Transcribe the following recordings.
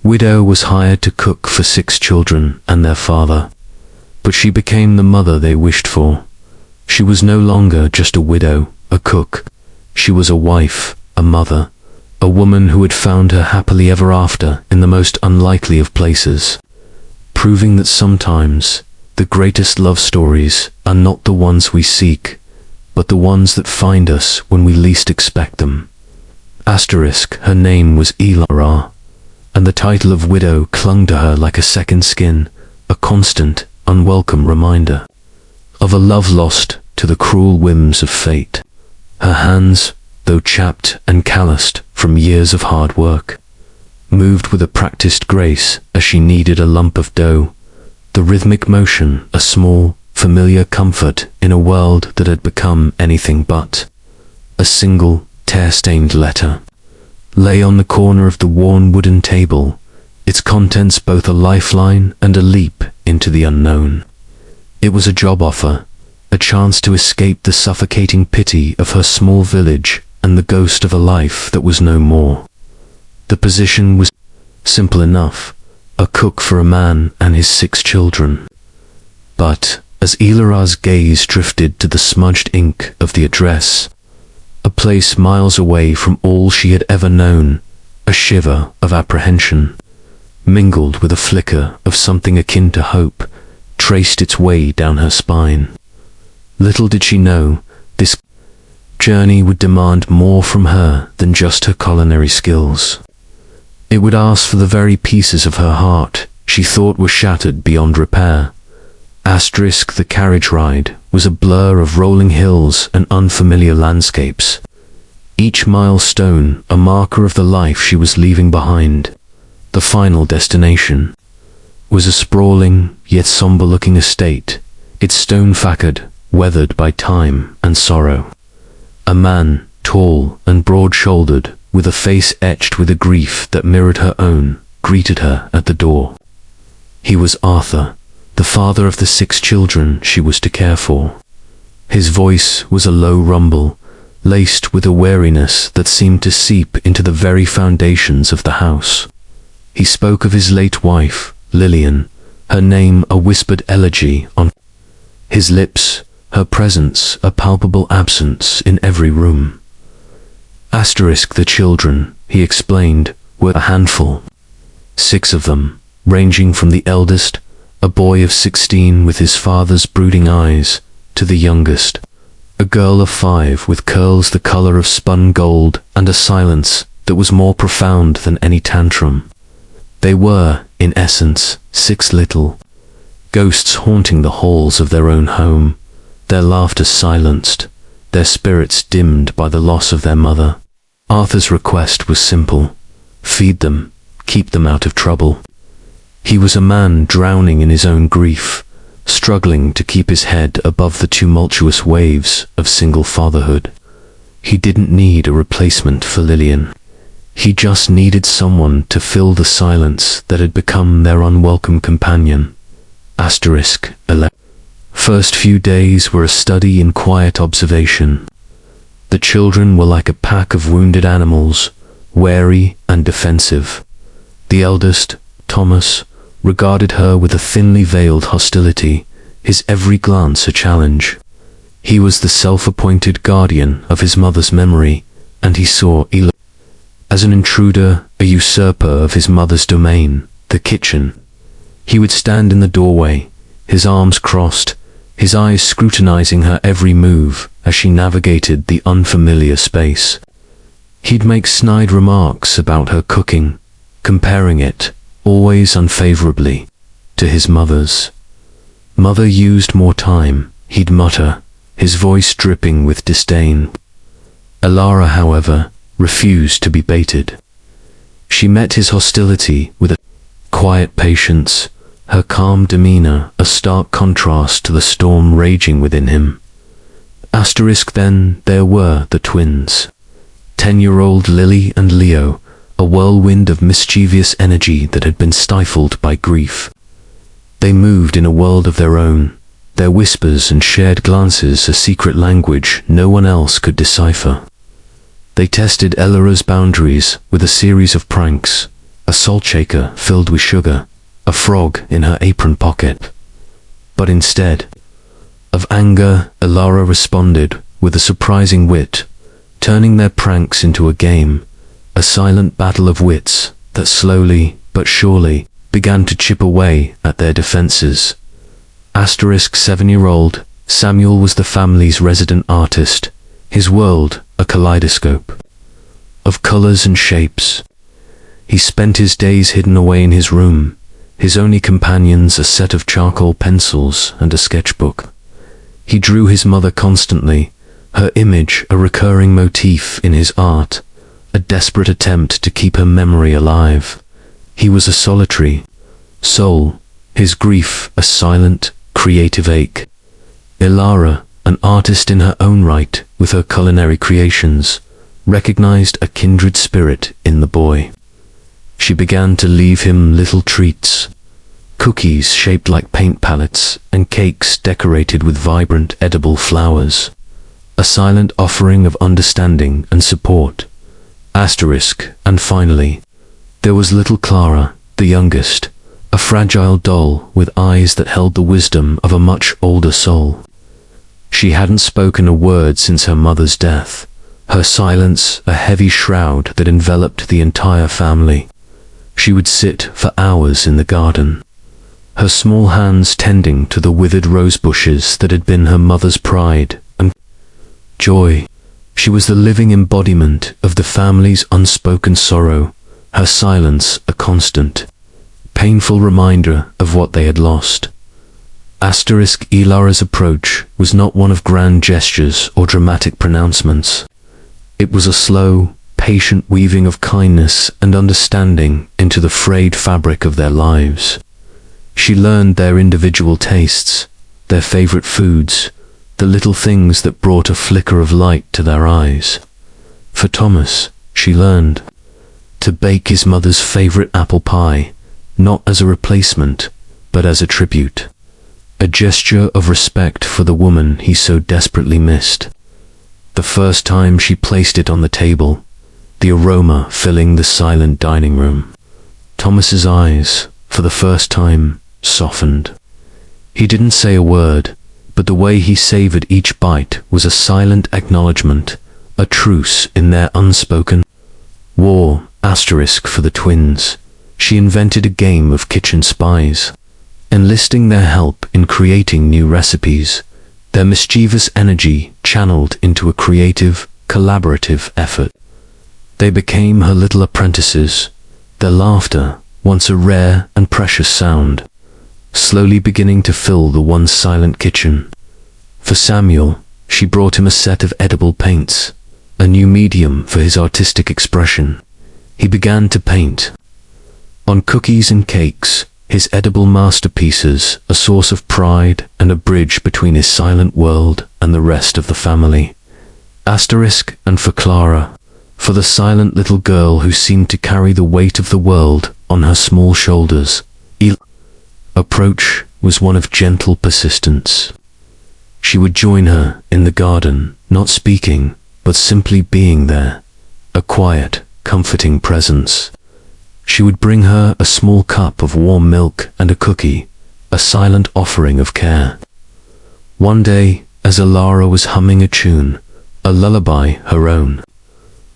Widow was hired to cook for 6 children and their father, but she became the mother they wished for. She was no longer just a widow, a cook. She was a wife, a mother, a woman who had found her happily ever after in the most unlikely of places, proving that sometimes the greatest love stories are not the ones we seek, but the ones that find us when we least expect them. Her name was Elara, and the title of widow clung to her like a second skin, a constant, unwelcome reminder of a love lost to the cruel whims of fate. Her hands, though chapped and calloused from years of hard work, moved with a practiced grace as she kneaded a lump of dough, the rhythmic motion a small, familiar comfort in a world that had become anything but. A single, tear-stained letter lay on the corner of the worn wooden table, its contents both a lifeline and a leap into the unknown. It was a job offer, a chance to escape the suffocating pity of her small village and the ghost of a life that was no more. The position was simple enough, a cook for a man and his 6 children. But as Elara's gaze drifted to the smudged ink of the address, a place miles away from all she had ever known, a shiver of apprehension, mingled with a flicker of something akin to hope, traced its way down her spine. Little did she know, this journey would demand more from her than just her culinary skills. It would ask for the very pieces of her heart she thought were shattered beyond repair. The carriage ride was a blur of rolling hills and unfamiliar landscapes, each milestone a marker of the life she was leaving behind. The final destination was a sprawling yet somber-looking estate, its stone facade weathered by time and sorrow. A man, tall and broad-shouldered, with a face etched with a grief that mirrored her own, greeted her at the door. He was Arthur, the father of the 6 children she was to care for. His voice was a low rumble, laced with a wariness that seemed to seep into the very foundations of the house. He spoke of his late wife, Lillian, her name a whispered elegy on his lips, her presence a palpable absence in every room. The children, he explained, were a handful. 6 of them, ranging from the eldest, a boy of 16 with his father's brooding eyes, to the youngest, a girl of 5 with curls the color of spun gold and a silence that was more profound than any tantrum. They were, in essence, 6 little ghosts haunting the halls of their own home, their laughter silenced, their spirits dimmed by the loss of their mother. Arthur's request was simple: feed them, keep them out of trouble. He was a man drowning in his own grief, struggling to keep his head above the tumultuous waves of single fatherhood. He didn't need a replacement for Lillian. He just needed someone to fill the silence that had become their unwelcome companion. First few days were a study in quiet observation. The children were like a pack of wounded animals, wary and defensive. The eldest, Thomas, regarded her with a thinly veiled hostility, his every glance a challenge. He was the self-appointed guardian of his mother's memory, and he saw Ela as an intruder, a usurper of his mother's domain, the kitchen. He would stand in the doorway, his arms crossed, his eyes scrutinizing her every move as she navigated the unfamiliar space. He'd make snide remarks about her cooking, comparing it, always unfavorably, to his mother's. Mother used more time, he'd mutter, his voice dripping with disdain. Elara, however, refused to be baited. She met his hostility with a quiet patience, her calm demeanor a stark contrast to the storm raging within him. Then there were the twins. 10-year-old Lily and Leo, a whirlwind of mischievous energy that had been stifled by grief. They moved in a world of their own, their whispers and shared glances a secret language no one else could decipher. They tested Elara's boundaries with a series of pranks, a salt shaker filled with sugar, a frog in her apron pocket. But instead of anger, Ilara responded with a surprising wit, turning their pranks into a game, a silent battle of wits that slowly but surely began to chip away at their defenses. 7-year-old Samuel was the family's resident artist, his world a kaleidoscope of colors and shapes. He spent his days hidden away in his room, his only companions a set of charcoal pencils and a sketchbook. He drew his mother constantly, her image a recurring motif in his art, a desperate attempt to keep her memory alive. He was a solitary soul, his grief a silent, creative ache. Ilara, an artist in her own right with her culinary creations, recognized a kindred spirit in the boy. She began to leave him little treats, cookies shaped like paint palettes and cakes decorated with vibrant edible flowers, a silent offering of understanding and support. And finally, there was little Clara, the youngest, a fragile doll with eyes that held the wisdom of a much older soul. She hadn't spoken a word since her mother's death, her silence a heavy shroud that enveloped the entire family. She would sit for hours in the garden, her small hands tending to the withered rose bushes that had been her mother's pride and joy. She was the living embodiment of the family's unspoken sorrow, her silence a constant, painful reminder of what they had lost. Ilara's approach was not one of grand gestures or dramatic pronouncements. It was a slow, patient weaving of kindness and understanding into the frayed fabric of their lives. She learned their individual tastes, their favorite foods, the little things that brought a flicker of light to their eyes. For Thomas, she learned to bake his mother's favorite apple pie, not as a replacement, but as a tribute, a gesture of respect for the woman he so desperately missed. The first time she placed it on the table, the aroma filling the silent dining room, Thomas's eyes, for the first time, softened. He didn't say a word, but the way he savored each bite was a silent acknowledgement, a truce in their unspoken war. For the twins, she invented a game of kitchen spies, enlisting their help in creating new recipes, their mischievous energy channeled into a creative, collaborative effort. They became her little apprentices, their laughter, once a rare and precious sound, slowly beginning to fill the once silent kitchen. For Samuel, she brought him a set of edible paints, a new medium for his artistic expression. He began to paint on cookies and cakes, his edible masterpieces, a source of pride and a bridge between his silent world and the rest of the family. And for Clara, for the silent little girl who seemed to carry the weight of the world on her small shoulders. Approach was one of gentle persistence. She would join her in the garden, not speaking, but simply being there, a quiet, comforting presence. She would bring her a small cup of warm milk and a cookie, a silent offering of care. One day, as Ilara was humming a tune, a lullaby her own,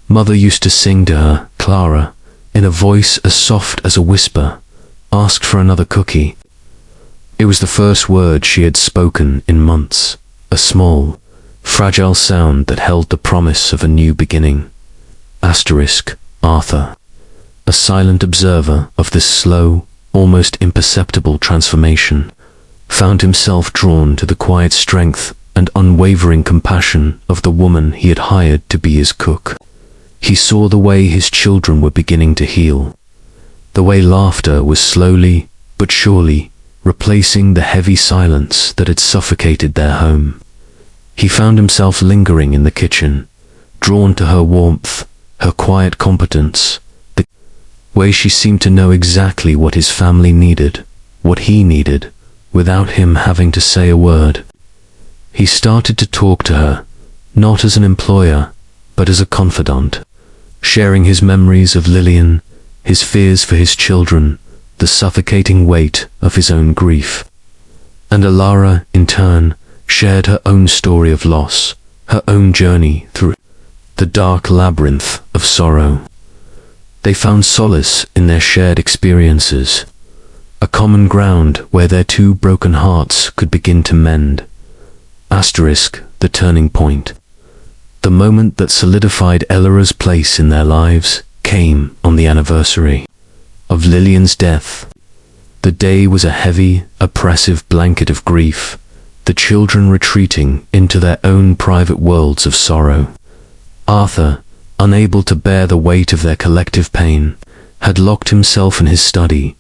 Mother used to sing to her, Clara, in a voice as soft as a whisper, asked for another cookie. It was the first word she had spoken in months, a small, fragile sound that held the promise of a new beginning. Arthur, a silent observer of this slow, almost imperceptible transformation, found himself drawn to the quiet strength and unwavering compassion of the woman he had hired to be his cook. He saw the way his children were beginning to heal, the way laughter was slowly but surely replacing the heavy silence that had suffocated their home. He found himself lingering in the kitchen, drawn to her warmth, her quiet competence, the way she seemed to know exactly what his family needed, what he needed, without him having to say a word. He started to talk to her, not as an employer, but as a confidant, sharing his memories of Lillian, his fears for his children, the suffocating weight of his own grief. And Alara, in turn, shared her own story of loss, her own journey through the dark labyrinth of sorrow. They found solace in their shared experiences, a common ground where their two broken hearts could begin to mend. The turning point. The moment that solidified Elara's place in their lives came on the anniversary of Lillian's death. The day was a heavy, oppressive blanket of grief, the children retreating into their own private worlds of sorrow. Arthur, unable to bear the weight of their collective pain, had locked himself in his study,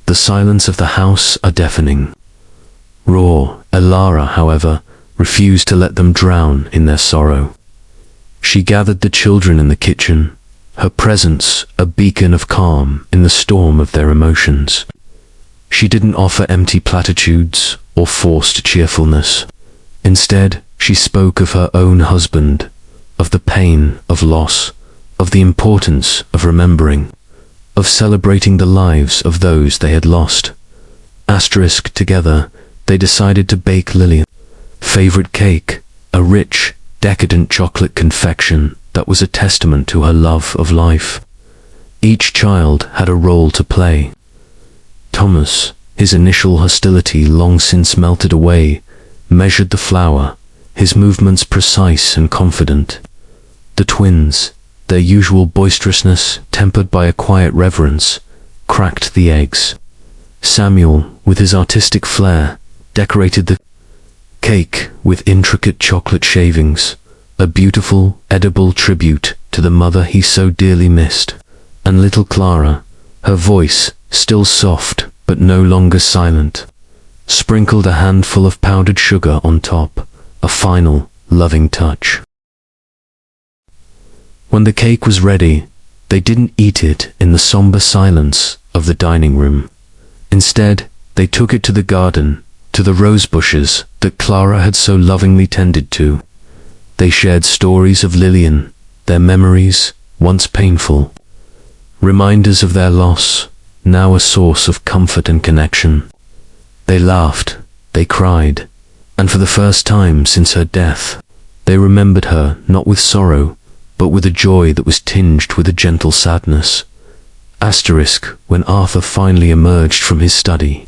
the silence of the house a deafening roar. Alara, however, refused to let them drown in their sorrow. She gathered the children in the kitchen, her presence a beacon of calm in the storm of their emotions. She didn't offer empty platitudes or forced cheerfulness. Instead, she spoke of her own husband, of the pain of loss, of the importance of remembering, of celebrating the lives of those they had lost. Together, they decided to bake Lillian's favorite cake, a rich, decadent chocolate confection that was a testament to her love of life. Each child had a role to play. Thomas, his initial hostility long since melted away, measured the flour, his movements precise and confident. The twins, their usual boisterousness tempered by a quiet reverence, cracked the eggs. Samuel, with his artistic flair, decorated the cake with intricate chocolate shavings, a beautiful, edible tribute to the mother he so dearly missed. And little Clara, her voice still soft but no longer silent, sprinkled a handful of powdered sugar on top, a final, loving touch. When the cake was ready, they didn't eat it in the somber silence of the dining room. Instead, they took it to the garden, to the rose bushes that Clara had so lovingly tended to. They shared stories of Lillian, their memories, once painful, reminders of their loss, now a source of comfort and connection. They laughed, they cried, and for the first time since her death, they remembered her not with sorrow, but with a joy that was tinged with a gentle sadness. When Arthur finally emerged from his study,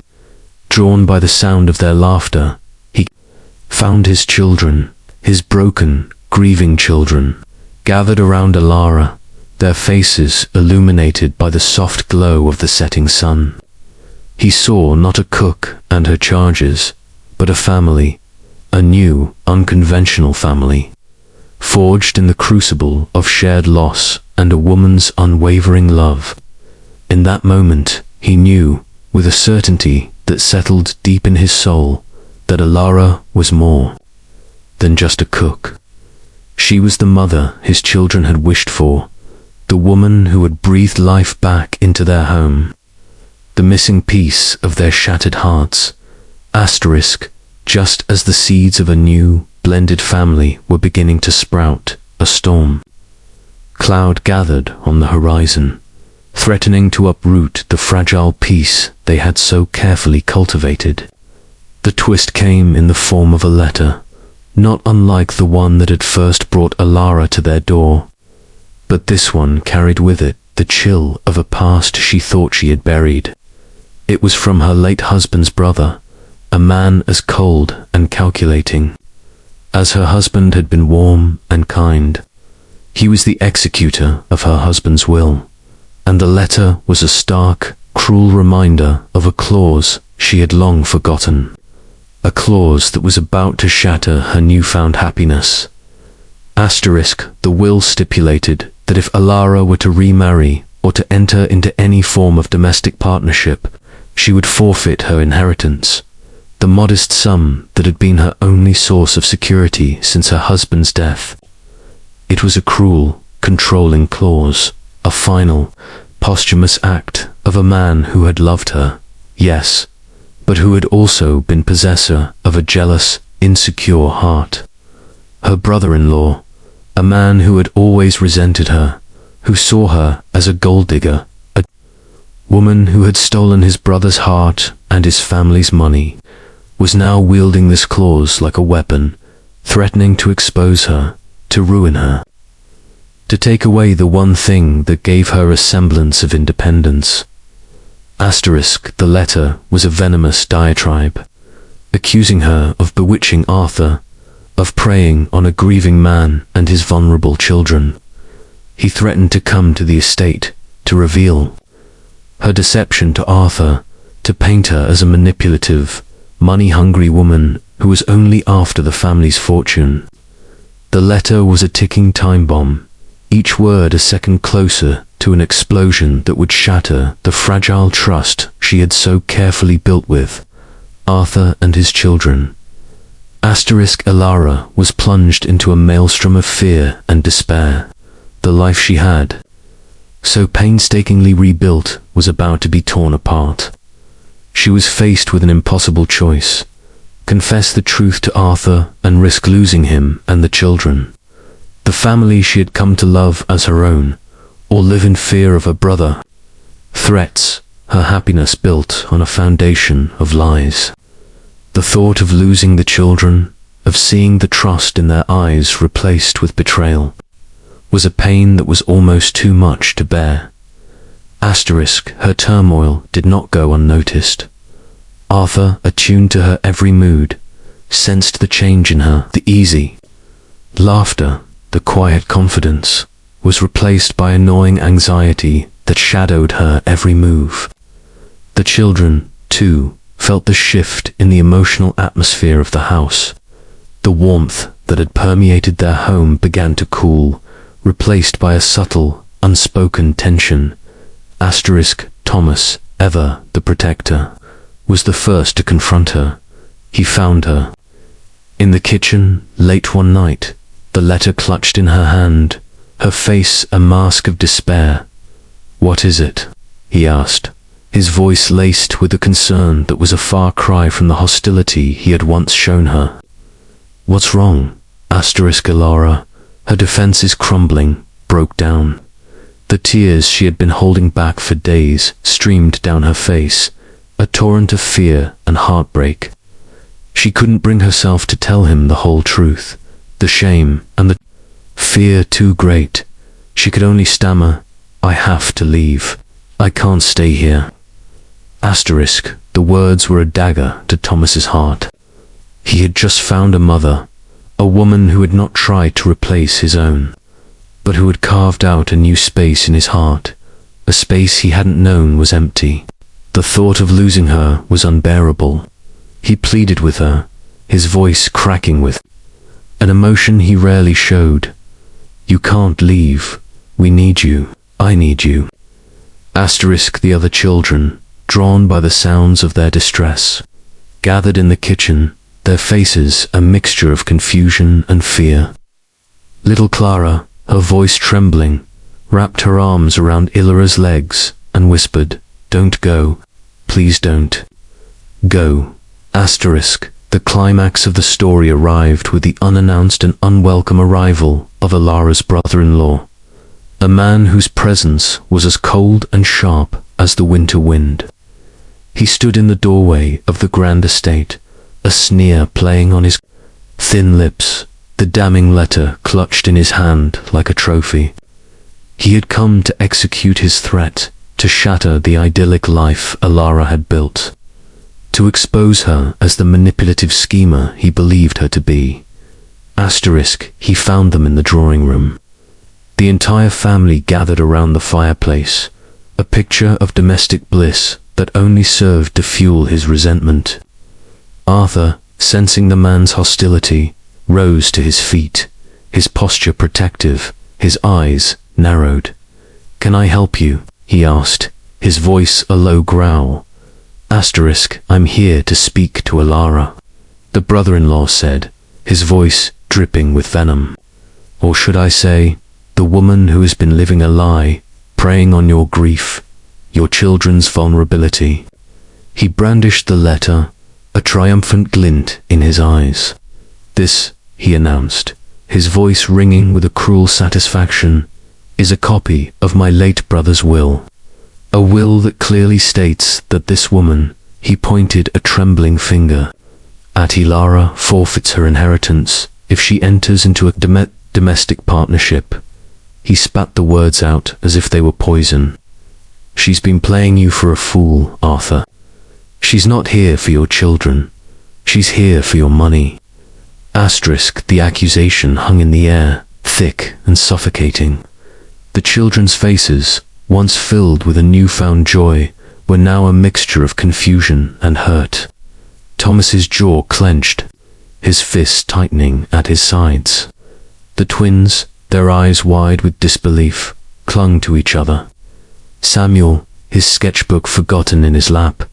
drawn by the sound of their laughter, he found his children, his broken, grieving children, gathered around Alara, their faces illuminated by the soft glow of the setting sun. He saw not a cook and her charges, but a family, a new, unconventional family, forged in the crucible of shared loss and a woman's unwavering love. In that moment, he knew, with a certainty that settled deep in his soul, that Alara was more than just a cook. She was the mother his children had wished for, the woman who had breathed life back into their home, the missing piece of their shattered hearts. Just as the seeds of a new, blended family were beginning to sprout, a storm cloud gathered on the horizon, threatening to uproot the fragile peace they had so carefully cultivated. The twist came in the form of a letter, not unlike the one that had first brought Alara to their door, but this one carried with it the chill of a past she thought she had buried. It was from her late husband's brother, a man as cold and calculating as her husband had been warm and kind. He was the executor of her husband's will, and the letter was a stark, cruel reminder of a clause she had long forgotten, a clause that was about to shatter her newfound happiness. The will stipulated that if Alara were to remarry or to enter into any form of domestic partnership, she would forfeit her inheritance, the modest sum that had been her only source of security since her husband's death. It was a cruel, controlling clause, a final, posthumous act of a man who had loved her, yes, but who had also been possessor of a jealous, insecure heart. Her brother-in-law, a man who had always resented her, who saw her as a gold digger, a woman who had stolen his brother's heart and his family's money, was now wielding this clause like a weapon, threatening to expose her, to ruin her, to take away the one thing that gave her a semblance of independence. The letter was a venomous diatribe, accusing her of bewitching Arthur, of preying on a grieving man and his vulnerable children. He threatened to come to the estate, to reveal her deception to Arthur, to paint her as a manipulative, money-hungry woman who was only after the family's fortune. The letter was a ticking time bomb, each word a second closer to an explosion that would shatter the fragile trust she had so carefully built with Arthur and his children. Elara was plunged into a maelstrom of fear and despair. The life she had, so painstakingly rebuilt, was about to be torn apart. She was faced with an impossible choice: confess the truth to Arthur and risk losing him and the children, the family she had come to love as her own, or live in fear of her brother. Threats, her happiness built on a foundation of lies. The thought of losing the children, of seeing the trust in their eyes replaced with betrayal, was a pain that was almost too much to bear. Her turmoil did not go unnoticed. Arthur, attuned to her every mood, sensed the change in her. The easy laughter, the quiet confidence, was replaced by annoying anxiety that shadowed her every move. The children, too, felt the shift in the emotional atmosphere of the house. The warmth that had permeated their home began to cool, replaced by a subtle, unspoken tension. Thomas, ever the protector, was the first to confront her. He found her in the kitchen late one night, the letter clutched in her hand, her face a mask of despair. "What is it?" he asked, his voice laced with a concern that was a far cry from the hostility he had once shown her. "What's wrong?" Elara, her defenses crumbling, broke down. The tears she had been holding back for days streamed down her face, a torrent of fear and heartbreak. She couldn't bring herself to tell him the whole truth, the shame and the fear too great. She could only stammer, "I have to leave. I can't stay here." The words were a dagger to Thomas's heart. He had just found a mother, a woman who had not tried to replace his own, but who had carved out a new space in his heart, a space he hadn't known was empty. The thought of losing her was unbearable. He pleaded with her, his voice cracking with an emotion he rarely showed. "You can't leave. We need you. I need you." The other children, drawn by the sounds of their distress, gathered in the kitchen, their faces a mixture of confusion and fear. Little Clara, her voice trembling, wrapped her arms around Ilara's legs and whispered, "Don't go. Please don't go." The climax of the story arrived with the unannounced and unwelcome arrival of Ilara's brother-in-law, a man whose presence was as cold and sharp as the winter wind. He stood in the doorway of the grand estate, a sneer playing on his thin lips, the damning letter clutched in his hand like a trophy. He had come to execute his threat, to shatter the idyllic life Ilara had built, to expose her as the manipulative schemer he believed her to be. He found them in the drawing room. The entire family gathered around the fireplace, a picture of domestic bliss that only served to fuel his resentment. Arthur, sensing the man's hostility, rose to his feet, his posture protective, his eyes narrowed. "Can I help you?" he asked, his voice a low growl. "I'm here to speak to Ilara," the brother-in-law said, his voice dripping with venom. "Or should I say, the woman who has been living a lie, preying on your grief, your children's vulnerability." He brandished the letter, a triumphant glint in his eyes. "This," he announced, his voice ringing with a cruel satisfaction, "is a copy of my late brother's will. A will that clearly states that this woman, he pointed a trembling finger at Ilara, forfeits her inheritance if she enters into a domestic partnership. He spat the words out as if they were poison. She's been playing you for a fool, Arthur. She's not here for your children. She's here for your money. Asterisk, the accusation hung in the air, thick and suffocating. The children's faces, once filled with a newfound joy, were now a mixture of confusion and hurt. Thomas's jaw clenched, his fists tightening at his sides. The twins, their eyes wide with disbelief, clung to each other. Samuel, his sketchbook forgotten in his lap,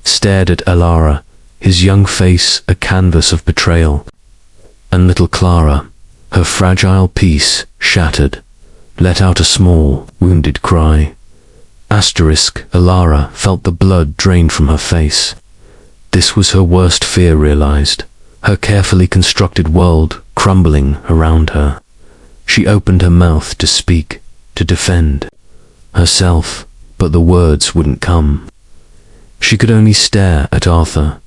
stared at Ilara, his young face a canvas of betrayal. And little Clara, her fragile peace shattered, let out a small, wounded cry. Asterisk, Ilara felt the blood drain from her face. This was her worst fear realized, her carefully constructed world crumbling around her. She opened her mouth to speak, to defend herself, but the words wouldn't come. She could only stare at Arthur,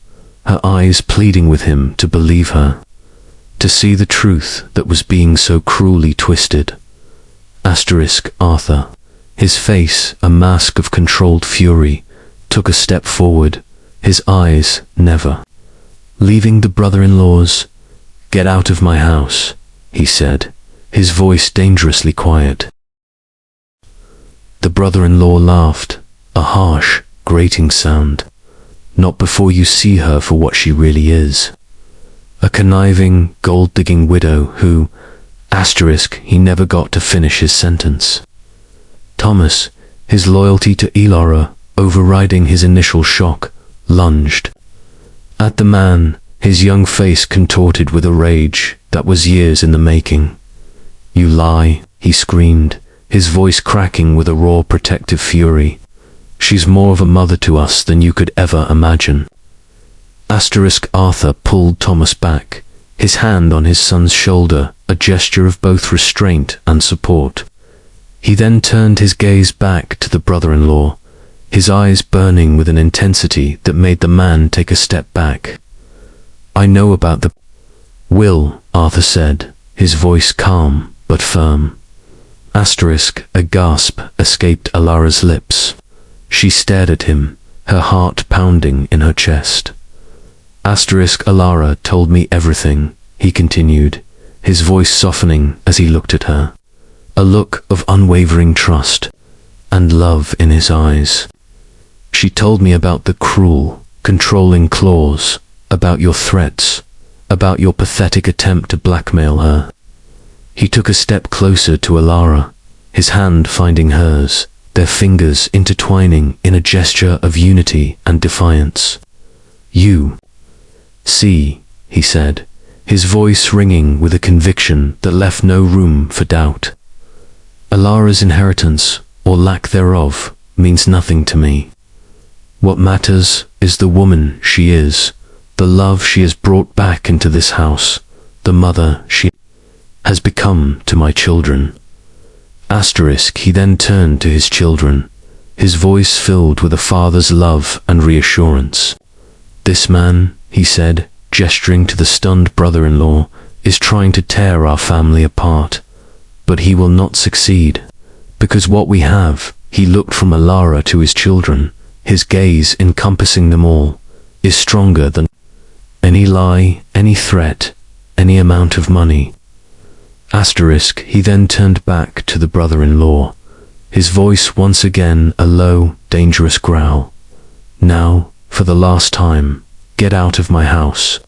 her eyes pleading with him to believe her, to see the truth that was being so cruelly twisted. Asterisk, Arthur, his face a mask of controlled fury, took a step forward, his eyes never leaving the brother-in-law's. "Get out of my house," he said, his voice dangerously quiet. The brother-in-law laughed, a harsh, grating sound. "Not before you see her for what she really is. A conniving, gold-digging widow who, asterisk, he never got to finish his sentence. Thomas, his loyalty to Ilara overriding his initial shock, lunged at the man, his young face contorted with a rage that was years in the making. "You lie," he screamed, his voice cracking with a raw protective fury. "She's more of a mother to us than you could ever imagine." Asterisk, Arthur pulled Thomas back, his hand on his son's shoulder, a gesture of both restraint and support. He then turned his gaze back to the brother-in-law, his eyes burning with an intensity that made the man take a step back. "I know about the will," Arthur said, his voice calm but firm. Asterisk, a gasp escaped Ilara's lips. She stared at him, her heart pounding in her chest. Asterisk, Ilara told me everything, he continued, his voice softening as he looked at her. A look of unwavering trust and love in his eyes. "She told me about the cruel, controlling clause, about your threats, about your pathetic attempt to blackmail her." He took a step closer to Ilara, his hand finding hers, their fingers intertwining in a gesture of unity and defiance. "You see," he said, his voice ringing with a conviction that left no room for doubt. "Ilara's inheritance, or lack thereof, means nothing to me. What matters is the woman she is, the love she has brought back into this house, the mother she has become to my children." Asterisk, he then turned to his children, his voice filled with a father's love and reassurance. "This man," he said, gesturing to the stunned brother-in-law, "is trying to tear our family apart, but he will not succeed, because what we have," he looked from Ilara to his children, his gaze encompassing them all, "is stronger than any lie, any threat, any amount of money." Asterisk, he then turned back to the brother-in-law, his voice once again a low, dangerous growl. "Now, for the last time, get out of my house,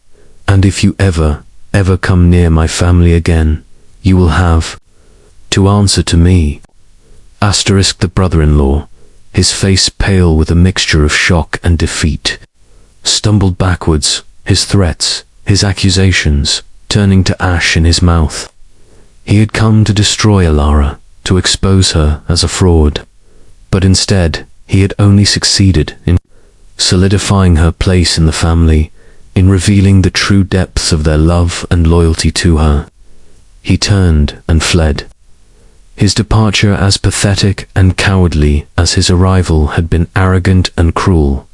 and if you ever come near my family again, you will have to answer to me." Asterisk, the brother-in-law, his face pale with a mixture of shock and defeat, stumbled backwards, his threats, his accusations, turning to ash in his mouth. He had come to destroy Ilara, to expose her as a fraud, but instead he had only succeeded in solidifying her place in the family, in revealing the true depths of their love and loyalty to her. He turned and fled, his departure as pathetic and cowardly as his arrival had been arrogant and cruel.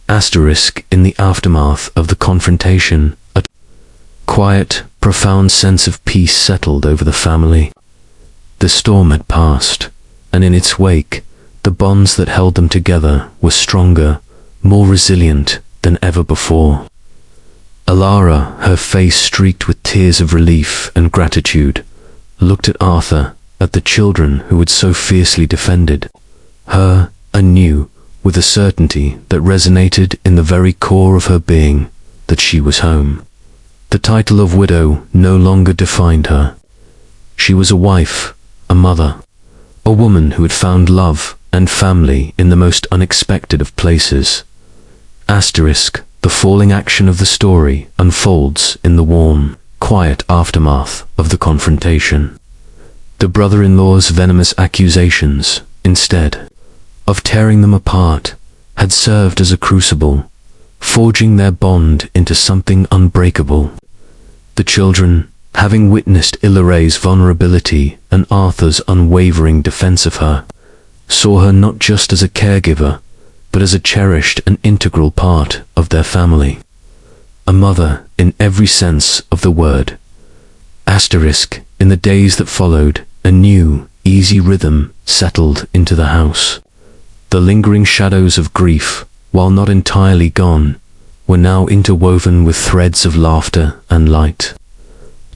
In the aftermath of the confrontation, a quiet, profound sense of peace settled over the family. The storm had passed, and in its wake, the bonds that held them together were stronger, more resilient than ever before. Alara, her face streaked with tears of relief and gratitude, looked at Arthur, at the children who had so fiercely defended her anew, with a certainty that resonated in the very core of her being, that she was home. The title of widow no longer defined her. She was a wife, a mother, a woman who had found love and family in the most unexpected of places. The falling action of the story unfolds in the warm, quiet aftermath of the confrontation. The brother-in-law's venomous accusations, instead of tearing them apart, had served as a crucible, forging their bond into something unbreakable. The children, having witnessed Ilare's vulnerability and Arthur's unwavering defense of her, saw her not just as a caregiver, but as a cherished and integral part of their family. A mother in every sense of the word. In the days that followed, a new, easy rhythm settled into the house. The lingering shadows of grief, while not entirely gone, were now interwoven with threads of laughter and light.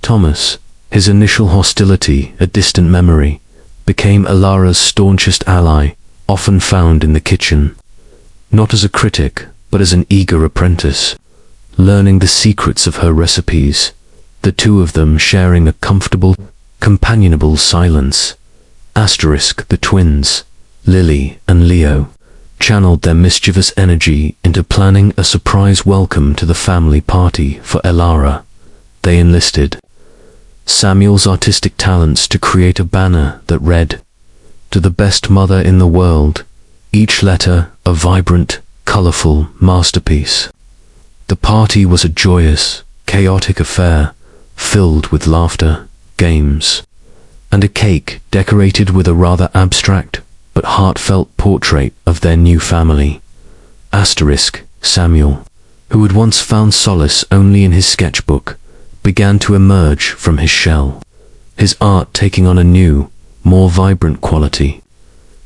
Thomas, his initial hostility a distant memory, became Alara's staunchest ally, often found in the kitchen. Not as a critic, but as an eager apprentice, learning the secrets of her recipes, the two of them sharing a comfortable, companionable silence. The twins, Lily and Leo, channeled their mischievous energy into planning a surprise welcome to the family party for Alara. They enlisted Samuel's artistic talents to create a banner that read, "To the best mother in the world," each letter a vibrant, colorful masterpiece. The party was a joyous, chaotic affair, filled with laughter, games, and a cake decorated with a rather abstract but heartfelt portrait of their new family. Samuel, who had once found solace only in his sketchbook, began to emerge from his shell, his art taking on a new, more vibrant quality.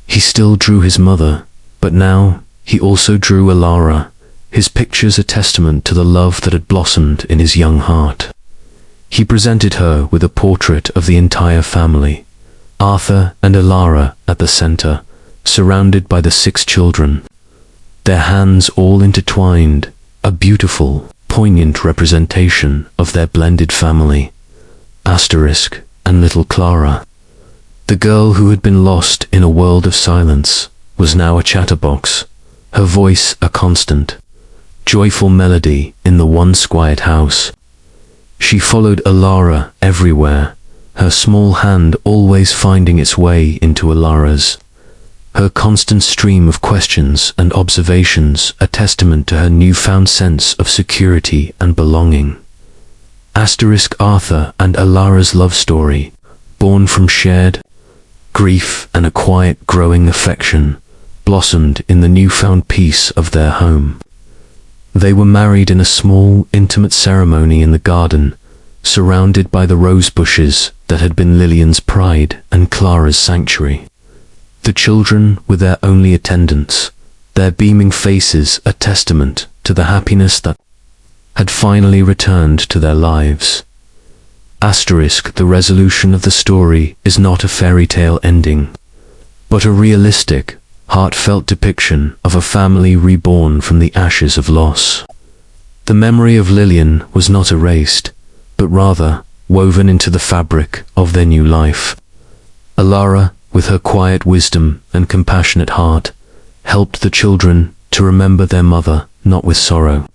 He still drew his mother, but now he also drew Alara, his pictures a testament to the love that had blossomed in his young heart. He presented her with a portrait of the entire family, Arthur and Alara at the center, surrounded by the 6 children, their hands all intertwined, a beautiful, poignant representation of their blended family. And little Clara, the girl who had been lost in a world of silence, was now a chatterbox, her voice a constant, joyful melody in the once quiet house. She followed Alara everywhere, her small hand always finding its way into Alara's, her constant stream of questions and observations a testament to her newfound sense of security and belonging. Arthur and Alara's love story, born from shared grief and a quiet growing affection, blossomed in the newfound peace of their home. They were married in a small, intimate ceremony in the garden, surrounded by the rose bushes that had been Lillian's pride and Clara's sanctuary. The children were their only attendants, their beaming faces a testament to the happiness that had finally returned to their lives. The resolution of the story is not a fairy tale ending, but a realistic, heartfelt depiction of a family reborn from the ashes of loss. The memory of Lillian was not erased, but rather woven into the fabric of their new life. Alara, with her quiet wisdom and compassionate heart, helped the children to remember their mother not with sorrow,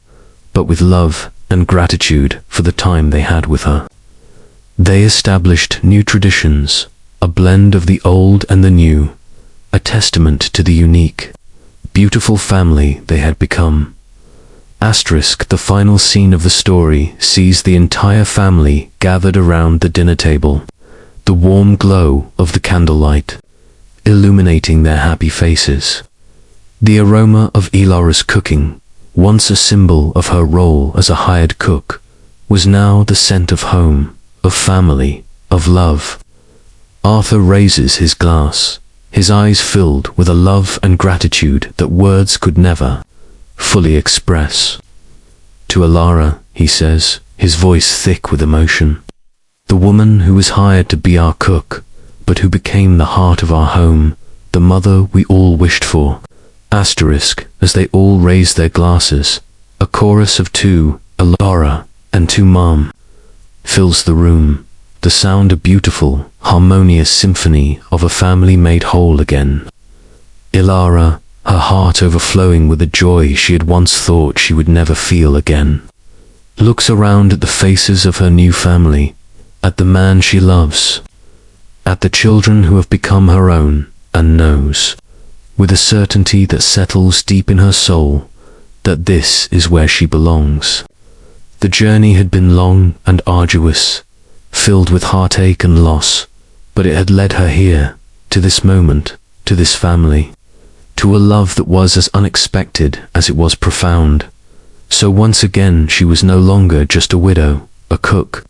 but with love and gratitude for the time they had with her. They established new traditions, a blend of the old and the new, a testament to the unique, beautiful family they had become. The final scene of the story sees the entire family gathered around the dinner table. the warm glow of the candlelight, illuminating their happy faces. The aroma of Ilara's cooking, once a symbol of her role as a hired cook, was now the scent of home, of family, of love. Arthur raises his glass, his eyes filled with a love and gratitude that words could never fully express. To Ilara, he says, his voice thick with emotion, the woman who was hired to be our cook, but who became the heart of our home, the mother we all wished for. Asterisk, as they all raised their glasses, a chorus of two, Ilara, and to Mom, fills the room, the sound a beautiful, harmonious symphony of a family made whole again. Ilara, her heart overflowing with a joy she had once thought she would never feel again, looks around at the faces of her new family, at the man she loves, at the children who have become her own, and knows, with a certainty that settles deep in her soul, that this is where she belongs. The journey had been long and arduous, filled with heartache and loss, but it had led her here, to this moment, to this family, to a love that was as unexpected as it was profound. So once again she was no longer just a widow, a cook.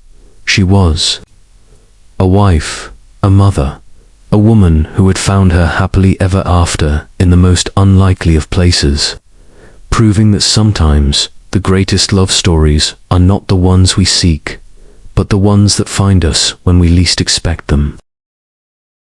She was a wife, a mother, a woman who had found her happily ever after in the most unlikely of places, proving that sometimes the greatest love stories are not the ones we seek, but the ones that find us when we least expect them.